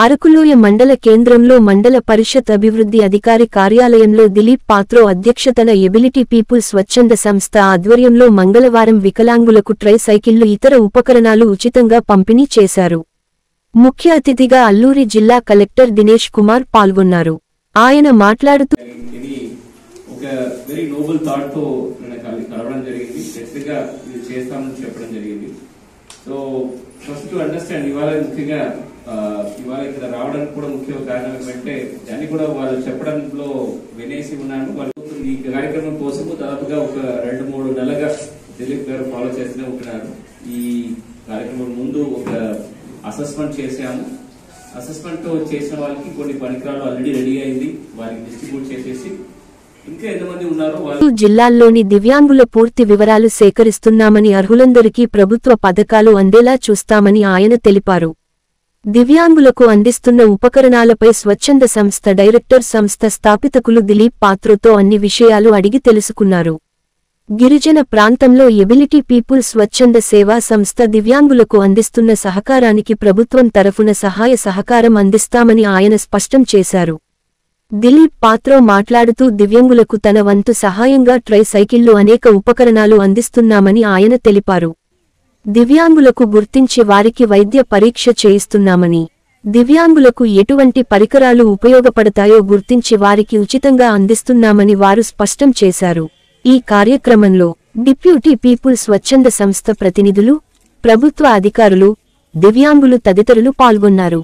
అరకులోయ మండల కేంద్రంలో మండల పరిషత్ అభివృద్ధి అధికారి కార్యాలయంలో దిలీప్ పాత్రో అధ్యక్షతన ఎబిలిటీ పీపుల్ స్వచ్ఛంద సంస్థ ఆధ్వర్యంలో మంగళవారం వికలాంగులకు ట్రై సైకిళ్లు ఇతర ఉపకరణాలు ఉచితంగా పంపిణీ చేశారు. ముఖ్య అతిథిగా అల్లూరి జిల్లా కలెక్టర్ దినేష్ కుమార్ పాల్గొన్నారు. ఆయన మాట్లాడుతూ ఫస్ట్ అండర్స్టాండ్ ఇవాళ ఇక్కడ రావడానికి కూడా ముఖ్య కారణం ఏంటంటే దాన్ని కూడా వాళ్ళు చెప్పడంలో వినేసి ఉన్నాను. వాళ్ళు ఈ కార్యక్రమం కోసము దాదాపుగా ఒక 2-3 నెలలుగా దిలీప్ గారు ఫాలో చేస్తూనే ఉంటున్నారు. ఈ కార్యక్రమం ముందు ఒక అసెస్మెంట్ చేశాము. అసెస్మెంట్ చేసిన వాళ్ళకి కొన్ని పరికరాలు ఆల్రెడీ రెడీ అయింది, వారికి డిస్ట్రిబ్యూట్ చేసేసి ఇంకా ఎంతమంది ఉన్నారో జిల్లాల్లోని దివ్యాంగుల పూర్తి వివరాలు సేకరిస్తున్నామని, అర్హులందరికీ ప్రభుత్వ పథకాలు అందేలా చూస్తామని ఆయన తెలిపారు. దివ్యాంగులకు అందిస్తున్న ఉపకరణాలపై స్వచ్ఛంద సంస్థ డైరెక్టర్ సంస్థ స్థాపితకులు దిలీప్ పాత్రోతో అన్ని విషయాలు అడిగి తెలుసుకున్నారు. గిరిజన ప్రాంతంలో ఎబిలిటీ పీపుల్ స్వచ్ఛంద సేవా సంస్థ దివ్యాంగులకు అందిస్తున్న సహకారానికి ప్రభుత్వం తరఫున సహాయ సహకారం అందిస్తామని ఆయన స్పష్టం చేశారు. దిలీప్ పాత్రో మాట్లాడుతూ దివ్యాంగులకు తన వంతు సహాయంగా ట్రై సైకిళ్లు అనేక ఉపకరణాలు అందిస్తున్నామని ఆయన తెలిపారు. దివ్యాంగులకు గుర్తించి వారికి వైద్య పరీక్ష చేయిస్తున్నామని, దివ్యాంగులకు ఎటువంటి పరికరాలు ఉపయోగపడతాయో గుర్తించి వారికి ఉచితంగా అందిస్తున్నామని వారు స్పష్టం చేశారు. ఈ కార్యక్రమంలో డిప్యూటీ పీపుల్ స్వచ్ఛంద సంస్థ ప్రతినిధులు, ప్రభుత్వ అధికారులు, దివ్యాంగులు తదితరులు పాల్గొన్నారు.